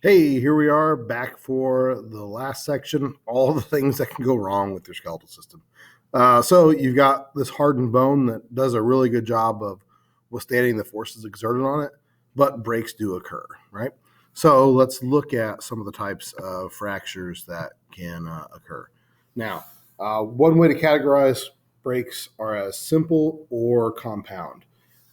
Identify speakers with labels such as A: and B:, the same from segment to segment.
A: Hey, here we are back for the last section, all the things that can go wrong with your skeletal system. So you've got this hardened bone that does a really good job of withstanding the forces exerted on it, but breaks do occur, right? So let's look at some of the types of fractures that can occur. Now, one way to categorize breaks are as simple or compound.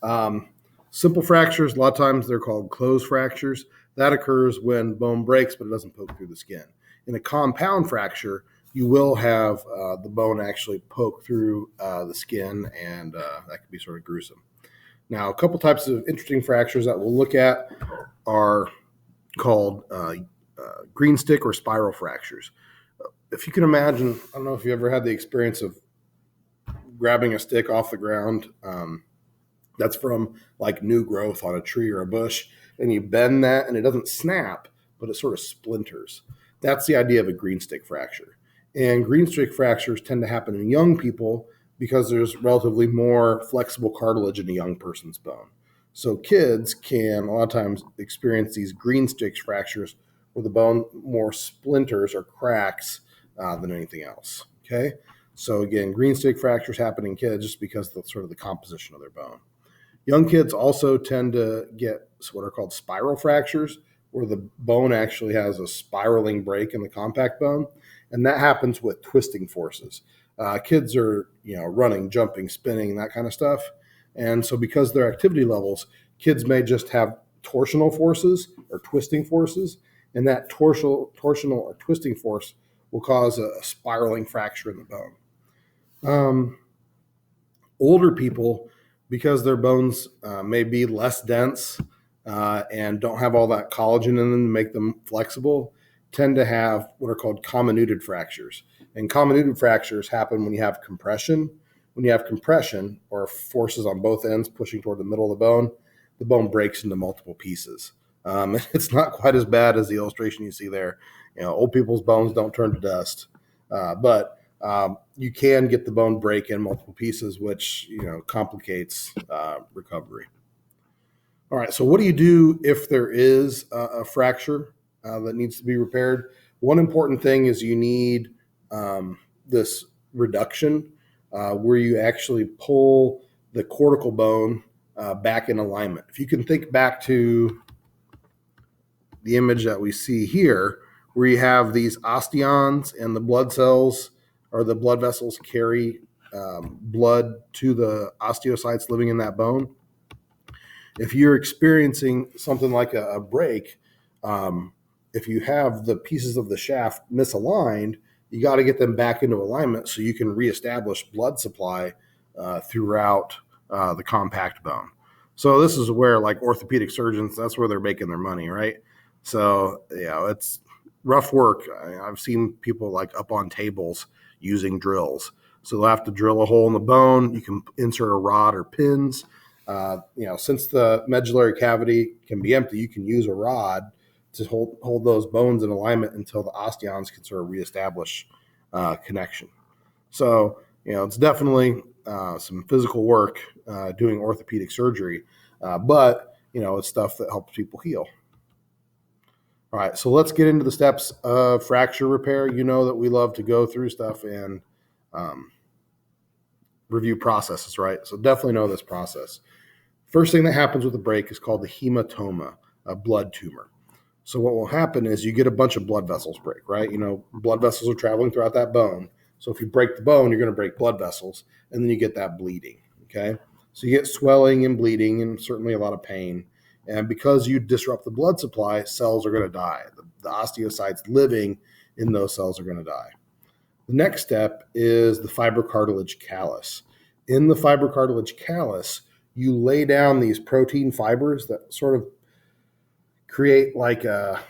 A: Um, Simple fractures, a lot of times they're called closed fractures. That occurs when bone breaks, but it doesn't poke through the skin. In a compound fracture, you will have the bone actually poke through the skin, and that can be sort of gruesome. Now, a couple types of interesting fractures that we'll look at are called green stick or spiral fractures. If you can imagine, I don't know if you ever had the experience of grabbing a stick off the ground. That's from like new growth on a tree or a bush, and you bend that and it doesn't snap, but it sort of splinters. That's the idea of a green stick fracture. And green stick fractures tend to happen in young people because there's relatively more flexible cartilage in a young person's bone. So kids can a lot of times experience these green stick fractures where the bone more splinters or cracks than anything else. Okay. So again, green stick fractures happen in kids just because of the sort of the composition of their bone. Young kids also tend to get what are called spiral fractures, where the bone actually has a spiraling break in the compact bone, and that happens with twisting forces. Kids are, running, jumping, spinning, that kind of stuff, and so because their activity levels, kids may just have torsional forces or twisting forces, and that torsional or twisting force will cause a spiraling fracture in the bone. Older people, because their bones may be less dense and don't have all that collagen in them to make them flexible, tend to have what are called comminuted fractures. And comminuted fractures happen when you have compression. When you have compression or forces on both ends pushing toward the middle of the bone breaks into multiple pieces. It's not quite as bad as the illustration you see there. Old people's bones don't turn to dust, but you can get the bone break in multiple pieces, which complicates recovery. All right, so what do you do if there is a fracture that needs to be repaired? One important thing is you need this reduction where you actually pull the cortical bone back in alignment. If you can think back to the image that we see here, where you have these osteons and the blood cells or the blood vessels carry blood to the osteocytes living in that bone. If you're experiencing something like a break, if you have the pieces of the shaft misaligned, you got to get them back into alignment so you can reestablish blood supply throughout the compact bone. So this is where, like orthopedic surgeons, that's where they're making their money, right? So it's rough work. I've seen people like up on tables using drills. So they'll have to drill a hole in the bone. You can insert a rod or pins. Since the medullary cavity can be empty, you can use a rod to hold those bones in alignment until the osteons can sort of reestablish connection. So, it's definitely some physical work doing orthopedic surgery, but, it's stuff that helps people heal. All right, so let's get into the steps of fracture repair. You know that we love to go through stuff and review processes, right? So definitely know this process. First thing that happens with a break is called the hematoma, a blood tumor. So what will happen is you get a bunch of blood vessels break, right? Blood vessels are traveling throughout that bone. So if you break the bone, you're going to break blood vessels, and then you get that bleeding, okay? So you get swelling and bleeding and certainly a lot of pain. And because you disrupt the blood supply, cells are going to die. The osteocytes living in those cells are going to die. The next step is the fibrocartilage callus. In the fibrocartilage callus, you lay down these protein fibers that sort of create like a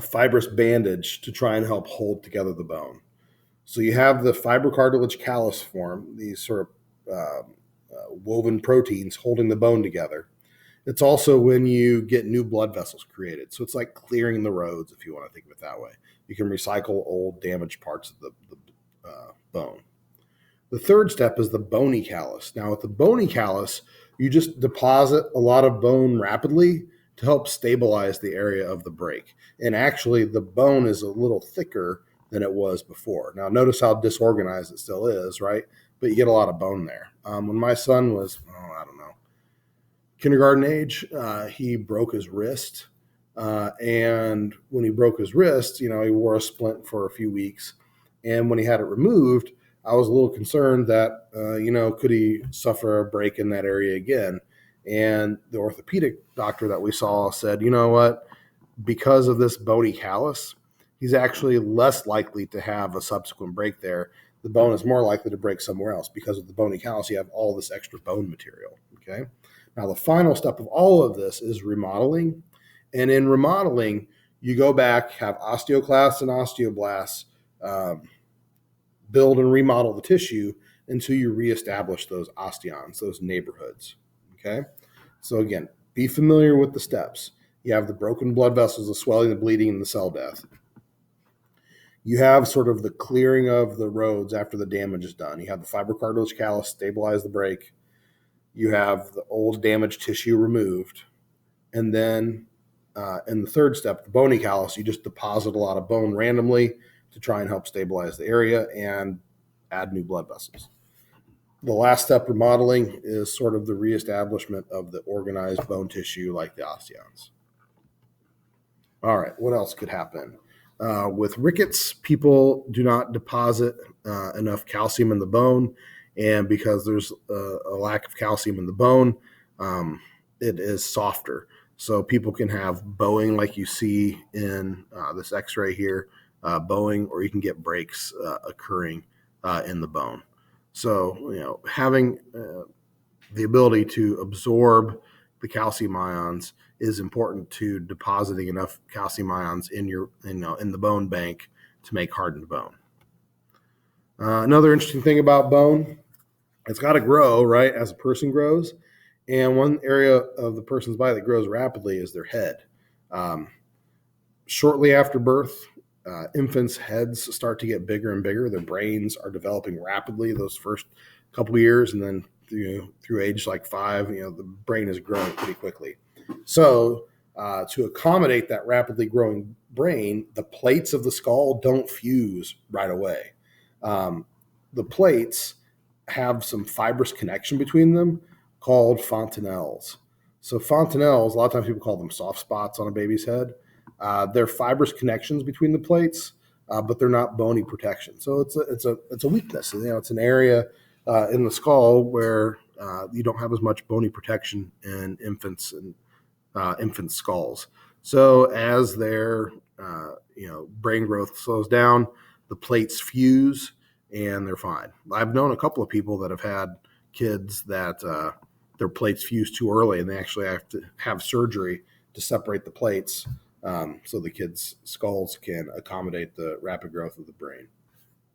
A: fibrous bandage to try and help hold together the bone. So you have the fibrocartilage callus form, these sort of woven proteins holding the bone together. It's also when you get new blood vessels created. So it's like clearing the roads, if you want to think of it that way. You can recycle old damaged parts of the bone. The third step is the bony callus. Now, with the bony callus, you just deposit a lot of bone rapidly to help stabilize the area of the break. And actually, the bone is a little thicker than it was before. Now, notice how disorganized it still is, right? But you get a lot of bone there. When my son was, I don't know, kindergarten age, he broke his wrist. And when he broke his wrist, he wore a splint for a few weeks. And when he had it removed, I was a little concerned that, could he suffer a break in that area again? And the orthopedic doctor that we saw said, you know what? Because of this bony callus, he's actually less likely to have a subsequent break there. The bone is more likely to break somewhere else because of the bony callus. You have all this extra bone material. Okay. Now, the final step of all of this is remodeling. And in remodeling, you go back, have osteoclasts and osteoblasts build and remodel the tissue until you reestablish those osteons, those neighborhoods. Okay. So again, be familiar with the steps. You have the broken blood vessels, the swelling, the bleeding, and the cell death. You have sort of the clearing of the roads after the damage is done. You have the fibrocartilage callus, stabilize the break. You have the old damaged tissue removed. And then in the third step, the bony callus, you just deposit a lot of bone randomly to try and help stabilize the area and add new blood vessels. The last step, remodeling, is sort of the reestablishment of the organized bone tissue like the osteons. All right, what else could happen? With rickets, people do not deposit enough calcium in the bone, and because there's a lack of calcium in the bone, it is softer. So people can have bowing like you see in this x-ray here, bowing, or you can get breaks occurring in the bone. So, having the ability to absorb the calcium ions is important to depositing enough calcium ions in the bone bank to make hardened bone. Another interesting thing about bone, it's got to grow, right, as a person grows. And one area of the person's body that grows rapidly is their head. Shortly after birth, infants' heads start to get bigger and bigger. Their brains are developing rapidly those first couple of years, and then through age like 5, the brain is growing pretty quickly. So to accommodate that rapidly growing brain, the plates of the skull don't fuse right away. The plates have some fibrous connection between them called fontanelles. So fontanelles, a lot of times people call them soft spots on a baby's head. They're fibrous connections between the plates, but they're not bony protection. So it's a weakness. It's an area in the skull where you don't have as much bony protection in infants and infant skulls. So as their brain growth slows down, the plates fuse and they're fine. I've known a couple of people that have had kids that their plates fuse too early, and they actually have to have surgery to separate the plates so the kids' skulls can accommodate the rapid growth of the brain.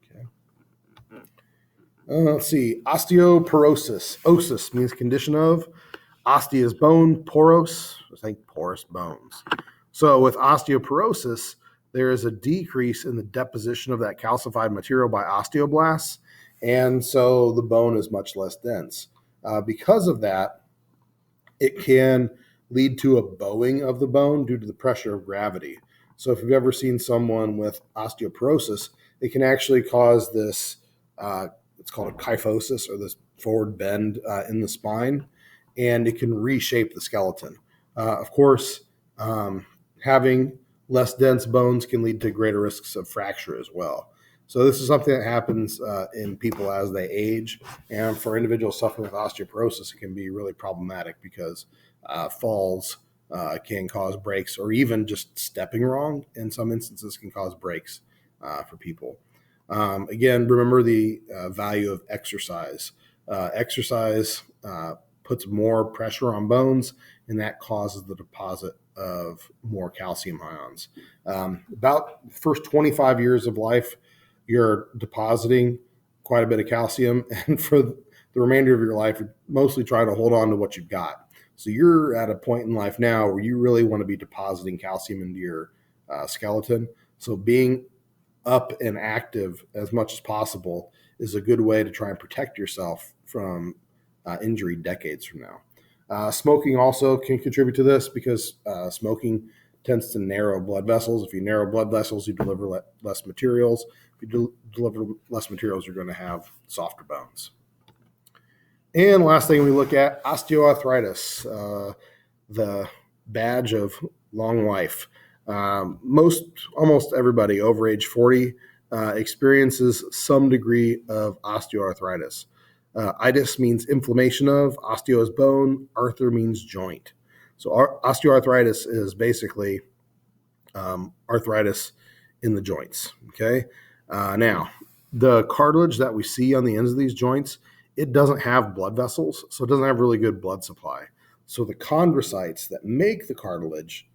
A: Okay. Let's see. Osteoporosis. Osis means condition of. Ostea is bone. Poros, I think porous bones. So with osteoporosis, there is a decrease in the deposition of that calcified material by osteoblasts, and so the bone is much less dense. Because of that, it can lead to a bowing of the bone due to the pressure of gravity. So if you've ever seen someone with osteoporosis, it can actually cause this, it's called a kyphosis, or this forward bend in the spine, and it can reshape the skeleton. Of course, having less dense bones can lead to greater risks of fracture as well. So this is something that happens in people as they age. And for individuals suffering with osteoporosis, it can be really problematic because falls can cause breaks, or even just stepping wrong in some instances can cause breaks for people. Again, remember the value of exercise. Exercise puts more pressure on bones, and that causes the deposit of more calcium ions. About the first 25 years of life, you're depositing quite a bit of calcium, and for the remainder of your life, you're mostly trying to hold on to what you've got. So you're at a point in life now where you really want to be depositing calcium into your skeleton. So being up and active as much as possible is a good way to try and protect yourself from injury decades from now. Smoking also can contribute to this because smoking tends to narrow blood vessels. If you narrow blood vessels, you deliver less materials. If you deliver less materials, you're going to have softer bones. And last thing we look at, osteoarthritis, the badge of long life. Almost everybody over age 40 experiences some degree of osteoarthritis. Itis means inflammation of, osteo is bone, arthur means joint. So osteoarthritis is basically arthritis in the joints. Okay. Now, the cartilage that we see on the ends of these joints, it doesn't have blood vessels, so it doesn't have really good blood supply. So the chondrocytes that make the cartilage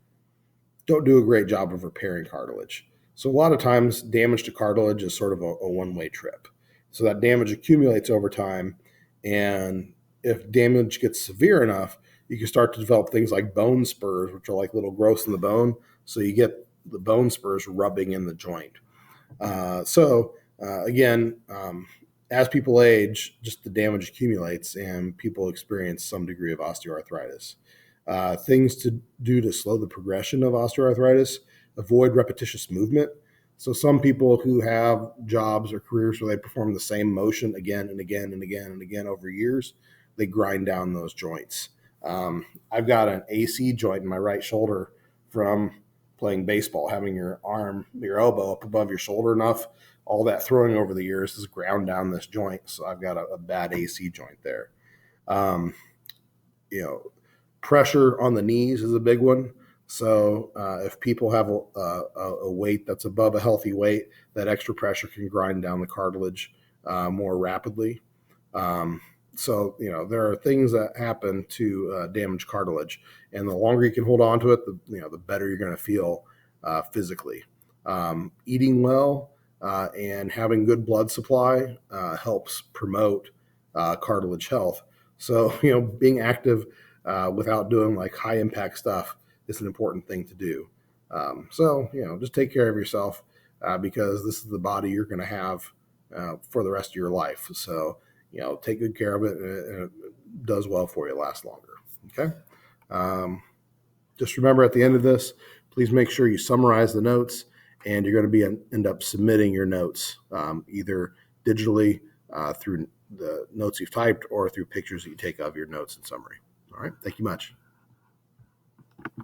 A: don't do a great job of repairing cartilage. So a lot of times damage to cartilage is sort of a one-way trip. So that damage accumulates over time. And if damage gets severe enough, you can start to develop things like bone spurs, which are like little growths in the bone. So you get the bone spurs rubbing in the joint. Again, as people age, just the damage accumulates and people experience some degree of osteoarthritis. Things to do to slow the progression of osteoarthritis: avoid repetitious movement. So some people who have jobs or careers where they perform the same motion again and again and again and again over years, they grind down those joints. I've got an AC joint in my right shoulder from playing baseball, having your elbow up above your shoulder enough. All that throwing over the years has ground down this joint. So I've got a bad AC joint there. Um, you know, Pressure on the knees is a big one. So if people have a weight that's above a healthy weight, that extra pressure can grind down the cartilage more rapidly. There are things that happen to damage cartilage, and the longer you can hold on to it, the better you're going to feel physically. Eating well and having good blood supply helps promote cartilage health. So being active without doing like high impact stuff is an important thing to do. Just take care of yourself because this is the body you're going to have for the rest of your life. So take good care of it, and it does well for you, lasts longer. Okay. Just remember at the end of this, please make sure you summarize the notes, and you're going to end up submitting your notes either digitally through the notes you've typed or through pictures that you take of your notes and summary. All right. Thank you much.